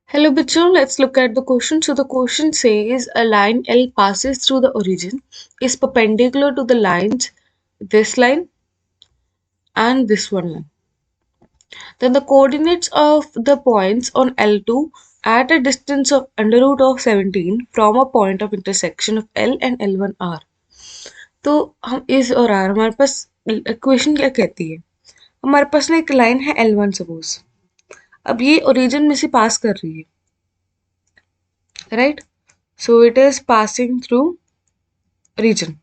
Hello, Bichon. Let's look at the question. So the question says a line L passes through the origin, is perpendicular to the lines this line and this one line. Then the coordinates of the points on L2 at a distance of under root of 17 from a point of intersection of L and L1 are. तो हम इस और are हमारे पास equation क्या कहती है? हमारे पास ना एक लाइन है L1 सपोज. अब ये ओरिजिन में से पास कर रही है, right? So it is passing through region.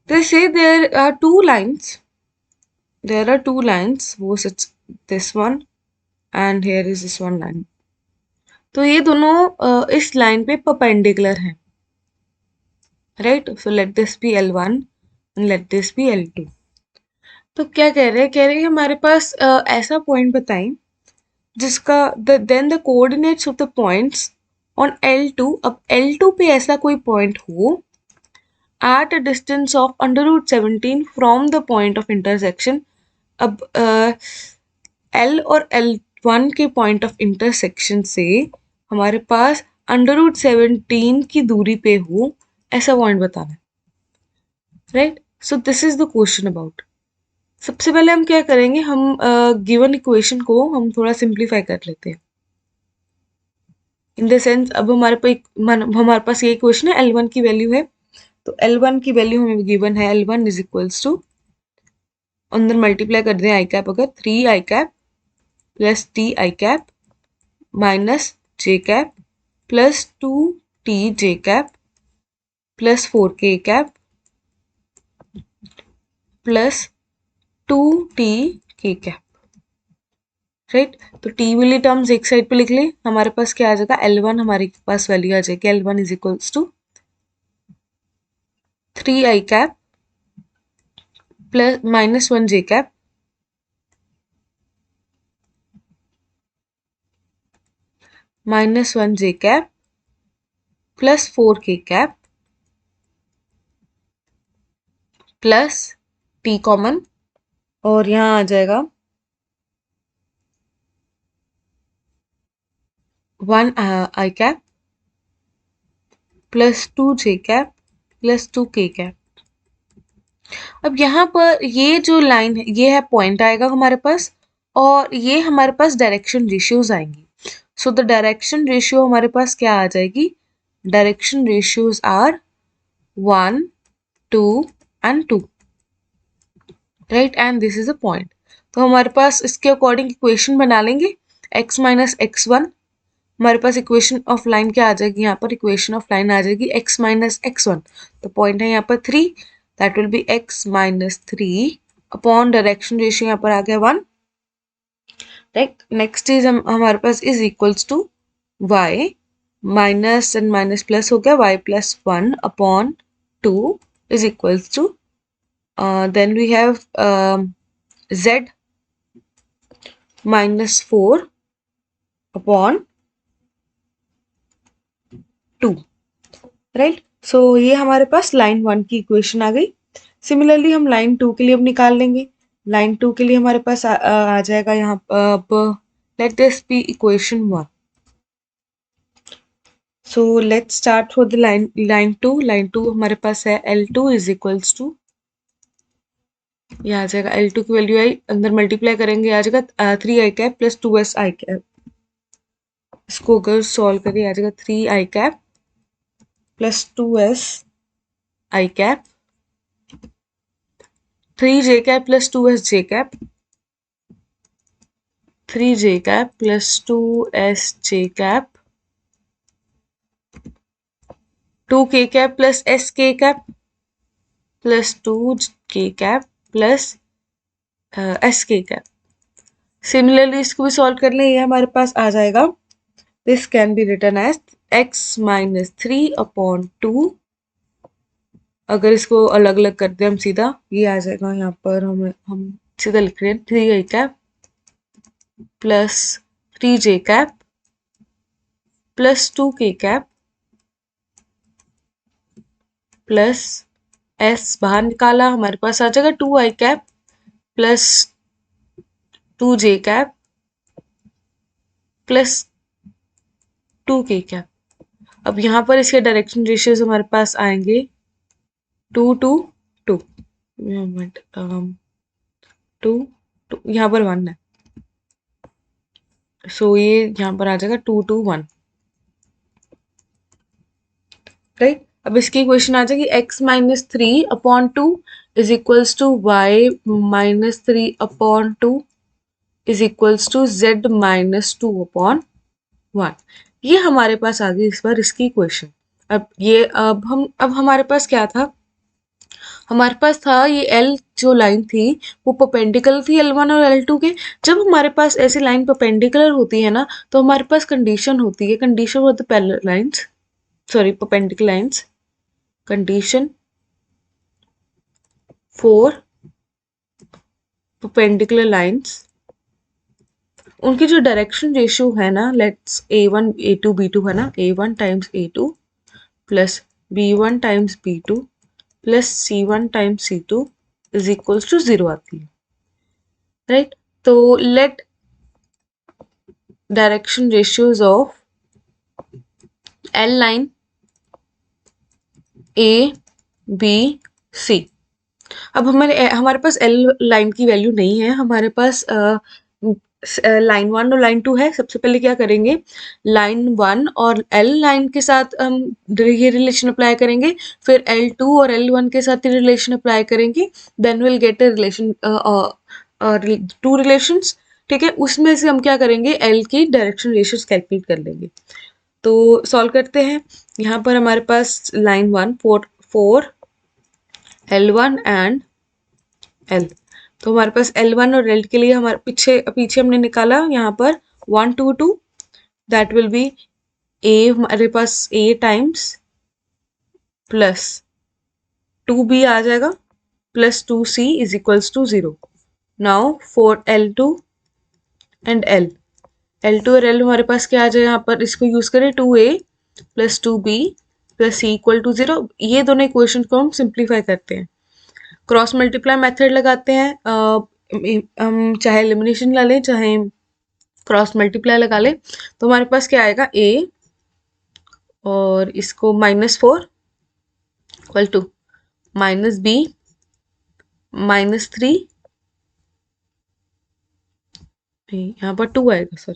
They say there are two lines. There are two lines. Suppose it's this one and here is this one line. तो ये दोनों इस लाइन पे परपेंडिकुलर हैं, right? So let this be L1 and let this be L2. तो क्या कह रहे हैं? कह रहे हैं हमारे पास ऐसा पॉइंट बताएं जिसका then the coordinates of the points on L2. अब L2 पे ऐसा कोई पॉइंट हो at a distance of under root 17 from the point of intersection. अब L और L1 के point of intersection से हमारे पास under root 17 की दूरी पे हो ऐसा point बताना है, right? So this is the question about. सबसे पहले हम क्या करेंगे, हम गिवन इक्वेशन को हम थोड़ा सिंप्लीफाई कर लेते हैं. इन द सेंस अब हमारे पास ये इक्वेशन है, L1 की वैल्यू है, तो L1 की वैल्यू हमें गिवन है, L1 इज इक्वल्स टू, अंदर मल्टीप्लाई कर दें आई कैप, अगर 3 आई cap plus t i cap minus j cap plus 2 t j cap plus 4 के cap plus 2 t k cap, right? तो टी वाली टर्म्स एक साइड पे लिख ले, हमारे पास क्या आ जाएगा, L1 हमारे पास वैल्यू आ जाएगी, L1 is equals to 3 I cap plus minus 1 J cap minus 1 J cap plus 4 के कैप प्लस टी कॉमन और यहाँ आ जाएगा 1 आई कैप प्लस 2 जे कैप प्लस 2 के कैप. अब यहाँ पर ये जो लाइन है ये है पॉइंट आएगा हमारे पास और ये हमारे पास डायरेक्शन रेशियोज आएंगी. सो द डायरेक्शन रेशियो हमारे पास क्या आ जाएगी, direction ratios are 1, 2 and 2, right? And this is a point. तो हमारे पास इसके अकॉर्डिंग इक्वेशन बना लेंगे, x माइनस x1. हमारे पास इक्वेशन ऑफ लाइन क्या आ जाएगी, यहाँ पर इक्वेशन ऑफ लाइन आ जाएगी x माइनस x1. तो पॉइंट है यहाँ पर 3, that will be x minus 3 upon direction ratio यहाँ पर आ गया 1, राइट? नेक्स्ट इज हमारे पास is equals to y minus and minus plus हो गया y plus 1 upon 2 is equals to then we have z minus 4 upon 2, right? So ये हमारे पास लाइन 1 की इक्वेशन आ गई. सिमिलरली हम लाइन 2 के लिए अब निकाल लेंगे. लाइन 2 के लिए हमारे पास आ जाएगा यहाँ अब let this be equation 1. So let's start for the line 2. Line 2 हमारे पास है L2 इज इक्वल्स टू, ये आ जाएगा L2 की वैल्यू आई, अंदर मल्टीप्लाई करेंगे आ जाएगा 3 आई कैप प्लस 2s आई कैप. इसको अगर सॉल्व करें आ जाएगा 3 आई कैप प्लस 2s आई कैप 3 जे कैप प्लस 2s जे कैप 3 जे कैप प्लस 2s जे कैप 2 के कैप प्लस s के कैप प्लस 2 के कैप प्लस s के कैप. सिमिलरली इसको भी सॉल्व कर लें, ये हमारे पास आ जाएगा, this can be written as x minus 3 upon 2. अगर इसको अलग अलग कर दें हम सीधा, ये आ जाएगा यहाँ पर हम सीधा लिख रहे हैं 3 आई कैप प्लस 3 जे कैप प्लस 2 के कैप प्लस s बाहर निकाला, हमारे पास आ जाएगा 2 आई कैप प्लस 2 जे कैप प्लस 2k क्या। अब यहाँ पर इसके डायरेक्शन रेशियोज हमारे पास आएंगे 2 2 2 मिनट 2 2 यहाँ पर 1 है, सो ये यहाँ पर आ जाएगा 2 2 1, राइट। अब इसकी इक्वेशन आ जाएगी x minus 3/2 is equals to y minus 3/2 is equals to z minus 2/1। ये हमारे पास आ गई इस बार इसकी इक्वेशन। अब हमारे पास क्या था, हमारे पास था ये L जो लाइन थी वो परपेंडिकुलर थी L1 और L2 के। जब हमारे पास ऐसी लाइन परपेंडिकुलर होती है ना तो हमारे पास कंडीशन होती है, condition for the parallel lines, sorry perpendicular lines, condition for perpendicular lines, उनकी जो डायरेक्शन रेशियो है ना, लेट्स A1 A2 B2 है ना, A1 times A2 plus B1 times B2 plus C1 times C2 is equals to 0 आती है, right. तो let direction ratios of L line A B C। अब हमारे पास L लाइन की वैल्यू नहीं है, हमारे पास लाइन 1 और लाइन 2 है। सबसे पहले क्या करेंगे, लाइन 1 और L लाइन के साथ हम ये रिलेशन अप्लाई करेंगे, फिर L2 और L1 के साथ ये रिलेशन अप्लाई करेंगे, then will get a relation, two relations, ठीक है। उसमें से हम क्या करेंगे, L की डायरेक्शन रेशियोज कैलकुलेट कर लेंगे। तो सॉल्व करते हैं। यहाँ पर हमारे पास लाइन 1 4 L1 एंड L, तो हमारे पास L1 और L के लिए हमारे पीछे पीछे हमने निकाला यहाँ पर 1 2 2, दैट विल बी A, हमारे पास A टाइम्स प्लस 2B आ जाएगा plus 2C is equals to 0। Now for L2 and L2 और L हमारे पास क्या आ जाए, यहाँ पर इसको यूज करें 2A plus 2B plus C equal to 0। ये दोनों इक्वेशन को हम सिंप्लीफाई करते हैं, क्रॉस मल्टीप्लाई मेथड लगाते हैं। हम चाहे एलिमिनेशन ला लें चाहे क्रॉस मल्टीप्लाई लगा लें, तो हमारे पास क्या आएगा, A और इसको -4 इक्वल टू -B -3, यहाँ पर 2 आएगा sir,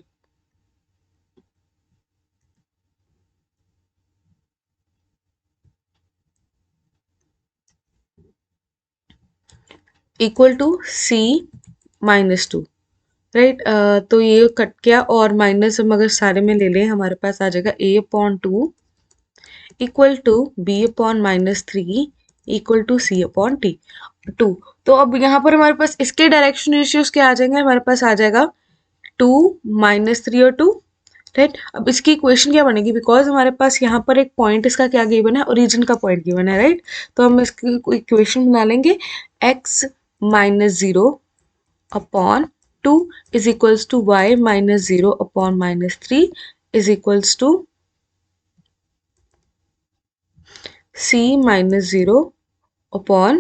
equal to C -2, right. तो ये कट गया और माइनस हम अगर सारे में ले लें हमारे पास आ जाएगा A/2 equal to B/-3 equal to C/2। तो अब यहाँ पर हमारे पास इसके डायरेक्शन रेशियोज क्या आ जाएंगे, हमारे पास आ जाएगा 2 -3 और 2, राइट। अब इसकी इक्वेशन क्या बनेगी, बिकॉज हमारे पास यहाँ पर एक पॉइंट इसका क्या गिवन है, ओरिजिन का पॉइंट गिवन है, राइट। तो हम इसकी इक्वेशन बना लेंगे x -0 upon 2 is equals to y -0 upon -3 is equals to C -0 upon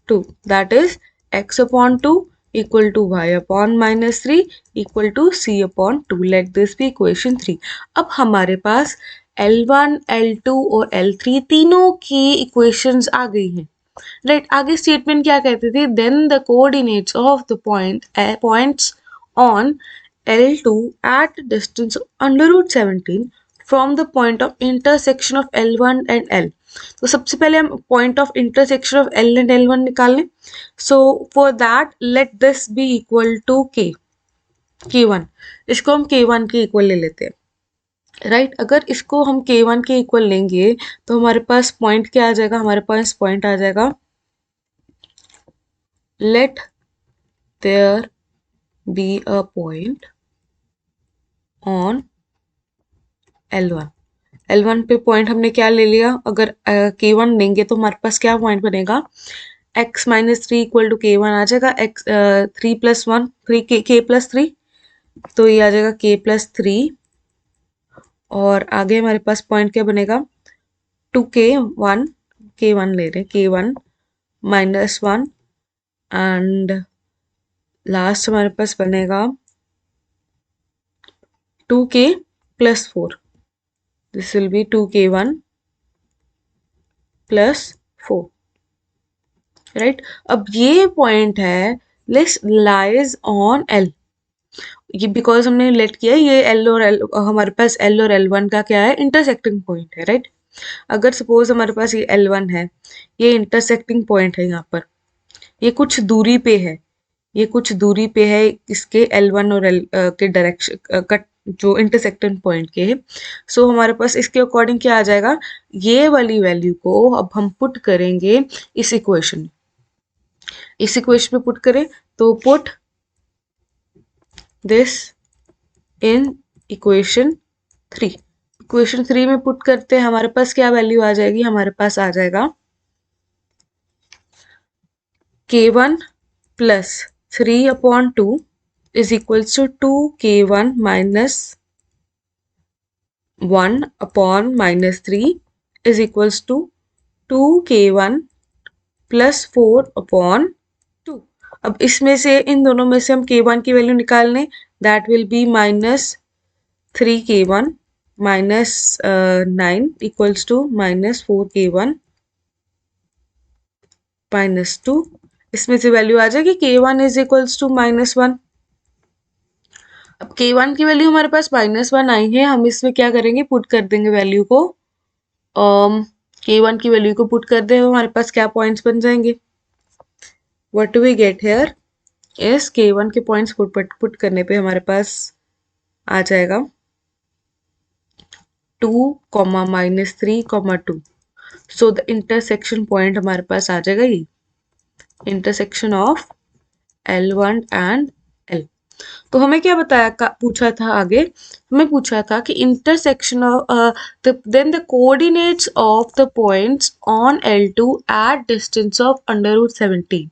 2, that is x upon 2 equal to y upon -3 equal to C upon 2. Let this be equation 3. अब हमारे पास L1, L2 और L3 तीनों की equations आ गई हैं, right. आगे statement क्या कहते थे, then the coordinates of the points on L2 at distance √17 from the point of intersection of L1 and L। तो सबसे पहले हम point of intersection of L and L1 निकाल लें। So for that let this be equal to K1, इसको हम K1 के equal ले लेते हैं, राइट। अगर इसको हम K1 के इक्वल लेंगे तो हमारे पास पॉइंट क्या आ जाएगा, हमारे पास पॉइंट आ जाएगा, let there be a point on L1। L1 पे पॉइंट हमने क्या ले लिया, अगर K1 लेंगे तो हमारे पास क्या पॉइंट बनेगा, x -3 इक्वल टू K1 आ जाएगा, x 3 + 1 3 K + 3, तो ये आ जाएगा K + 3। और आगे हमारे पास पॉइंट क्या बनेगा, 2K1, K1 ले रहे हैं, K1 -1 एंड लास्ट हमारे पास बनेगा 2K plus 4. This will be 2k1 plus 4. Right, अब ये पॉइंट है लेस लाइज ऑन एल, ये बिकॉज हमने लेट किया ये एल और एल, हमारे पास एल और एल1 का क्या है, इंटरसेक्टिंग पॉइंट है, राइट। अगर सपोज हमारे पास ये एल1 है, ये इंटरसेक्टिंग पॉइंट है, यहाँ पर ये कुछ दूरी पे है, ये कुछ दूरी पे है इसके L1 और L के डायरेक्शन का जो इंटरसेक्टिंग पॉइंट के है। सो हमारे पास इसके अकॉर्डिंग क्या आ जाएगा, ये वाली वैल्यू को अब हम पुट करेंगे इस इक्वेशन में, इस इक्वेशन में पुट करें तो put this in equation 3, equation 3 में पुट करते हैं, हमारे पास क्या वैल्यू आ जाएगी, हमारे पास आ जाएगा k1 plus 3 upon 2 is equals to 2k1 minus 1 upon minus 3 is equals to 2k1 plus 4 upon 2. अब इसमें से इन दोनों में से हम k1 की वैल्यू निकाल लें, that will be minus 3k1 minus 9 equals to minus 4k1 minus 2. इसमें से वैल्यू आ जाएगी k1 इज इक्वल्स टू -1. अब k1 की वैल्यू हमारे पास -1 आई है, हम इसमें क्या करेंगे, पुट कर देंगे वैल्यू को, k1 की वैल्यू को पुट कर दे, हमारे पास क्या पॉइंट्स बन जाएंगे, what do we get here is k1 के पॉइंट्स पुट करने पे हमारे पास आ जाएगा 2, -3, 2. सो द इंटरसेक्शन पॉइंट हमारे पास आ जाएगा ये intersection of L1 and L. तो हमें क्या पूछा था आगे, हमें पूछा था कि intersection of then the coordinates of the points on L2 at distance of √17.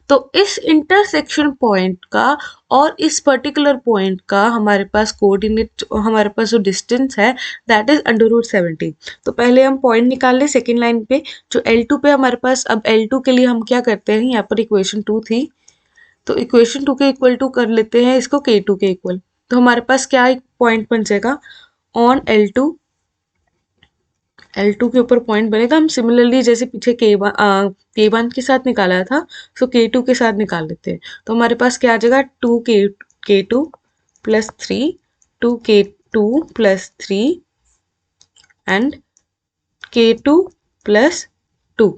तो इस इंटरसेक्शन पॉइंट का और इस पर्टिकुलर पॉइंट का हमारे पास कोऑर्डिनेट, हमारे पास जो डिस्टेंस है दैट इज √17. तो पहले हम पॉइंट निकाल लें सेकेंड लाइन पे जो L2 पे हमारे पास. अब L2 के लिए हम क्या करते हैं, यहाँ पर इक्वेशन 2 थी तो इक्वेशन 2 के इक्वल टू कर लेते हैं इसको k2 के इक्वल. तो हमारे पास क्या एक पॉइंट बन जाएगा ऑन L2, L2 के ऊपर पॉइंट बनेगा. हम सिमिलरली जैसे पीछे k1 के साथ निकाला था सो k2 के साथ निकाल लेते हैं. तो हमारे पास क्या आ जाएगा 2k2 plus 3, 2k2 plus 3 and k2 plus 2.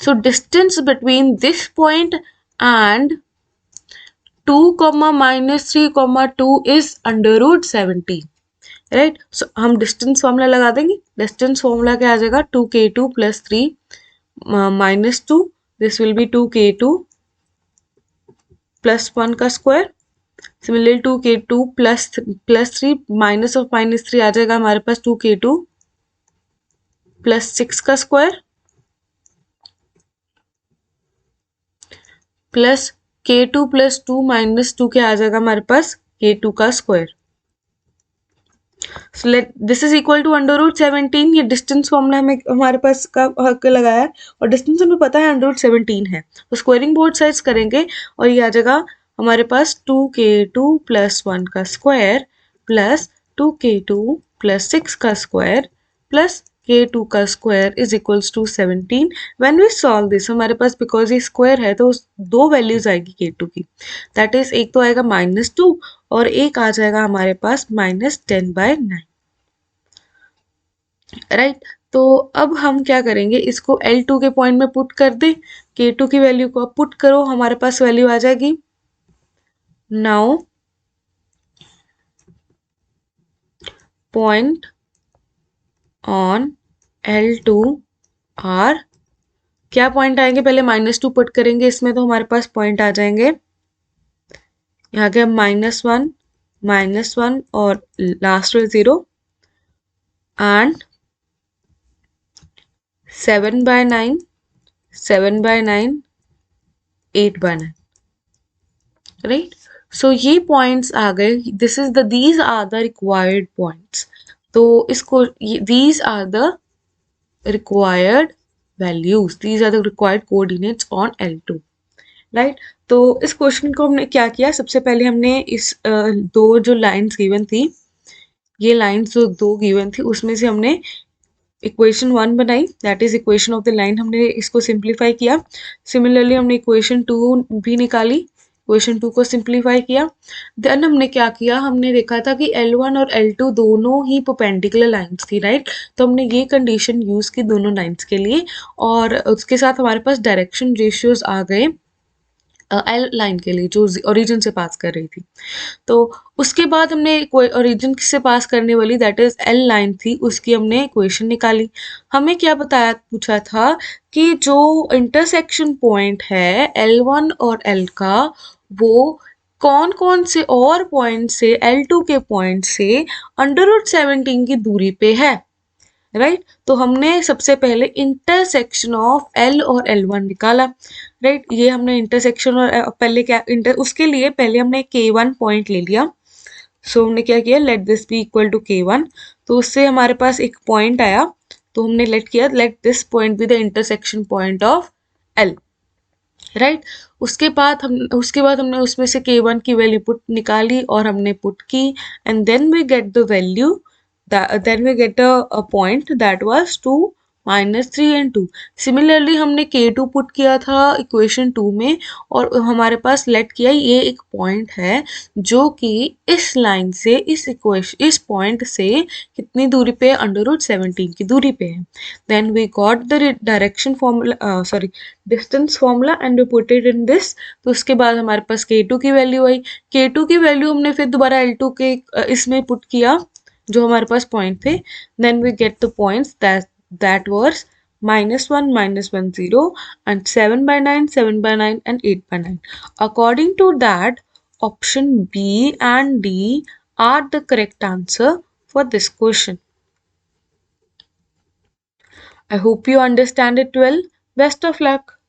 So distance between this point and 2, -3, 2 is √17. Right, सो हम डिस्टेंस फॉर्मूला लगा देंगे. डिस्टेंस फॉर्मूला क्या आ जाएगा 2k2 plus 3 -2, this will be 2k2 plus 1 का square. Similarly 2k2 plus 3 minus of -3 आ जाएगा हमारे पास 2k2 plus 6 का square plus k2 plus 2 minus 2 क्या आ जाएगा हमारे पास k2 का square. So let this is equal to √17. ये डिस्टेंस फॉर्मूला हमें हमारे पास का हक लगाया है और डिस्टेंस हमें पता है √17 है. तो स्क्वायरिंग बोथ साइड्स करेंगे और ये आ जाएगा हमारे पास 2k2 प्लस 1 का स्क्वायर प्लस 2k2 प्लस 6 का स्क्वायर प्लस k2 का square is equals to 17. When we solve this हमारे पास बिकॉज ये स्क्वायर है तो दो वैल्यूज आएगी k2 की, दैट इज एक तो आएगा -2 और एक आ जाएगा हमारे पास -10/9. राइट, तो अब हम क्या करेंगे, इसको L2 के पॉइंट में पुट कर दे, k2 की वैल्यू को अब पुट करो, हमारे पास वैल्यू आ जाएगी now point on L2 are. क्या पॉइंट आएंगे, पहले -2 पुट करेंगे इसमें तो हमारे पास पॉइंट आ जाएंगे यहाँ के -1 और लास्ट में 0 एंड 7/9, 7/9, 8/9. राइट, सो ये पॉइंट्स आ गए. These are the required points. तो इसको these are the required values, these are the required coordinates on L2. Right. तो इस क्वेश्चन को हमने क्या किया, सबसे पहले हमने इस दो जो लाइन्स गिवन थी, ये लाइन्स जो दो गिवन थी उसमें से हमने इक्वेशन 1 बनाई, that is equation of the line, हमने इसको सिंप्लीफाई किया। सिमिलरली हमने इक्वेशन 2 भी निकाली, इक्वेशन 2 को सिंप्लीफाई किया। देन हमने क्या किया, हमने देखा था कि L1 और L2 दोनों ही परपेंडिकुलर लाइंस थी, राइट। तो हमने ये कंडीशन यूज की दोनों लाइंस के लिए, और उसके साथ हमारे पास डायरेक्शन रेशियोज आ गए एल लाइन के लिए जो ओरिजिन से पास कर रही थी। तो उसके बाद हमने कोई ओरिजिन से पास करने वाली दैट इज एल लाइन थी, उसकी हमने इक्वेशन निकाली। हमें क्या बताया, पूछा था कि जो इंटरसेक्शन पॉइंट है L1 और L का, वो कौन कौन से और पॉइंट से L2 के पॉइंट से √17 की दूरी पे है, राइट। तो हमने सबसे पहले इंटरसेक्शन ऑफ L और L1 निकाला, राइट। ये हमने इंटरसेक्शन और पहले क्या उसके लिए पहले हमने K1 पॉइंट ले लिया। सो हमने क्या किया, let this be equal to K1, तो उससे हमारे पास एक पॉइंट आया, तो हमने लेट किया let this point be the intersection point of L, right. उसके बाद हमने उसमें से K1 की वैल्यू पुट निकाली और हमने पुट की, and then we get the value, then we get a point that was 2 -3 and 2। Similarly हमने K2 पुट किया था इक्वेशन 2 में, और हमारे पास लेट किया ये एक पॉइंट है जो कि इस लाइन से इस पॉइंट से कितनी दूरी पे, √17 की दूरी पे है। Then we got the direction formula, sorry distance formula, and we put it in this. तो उसके बाद हमारे पास K2 की वैल्यू आई, K2 की वैल्यू हमने फिर दोबारा L2 के इसमें पुट किया जो हमारे पास पॉइंट थे। Then we get the points that was -1 -1 0 and 7/9 7/9 and 8/9। According to that, option B and D are the correct answer for this question. I hope you understand it well. Best of luck.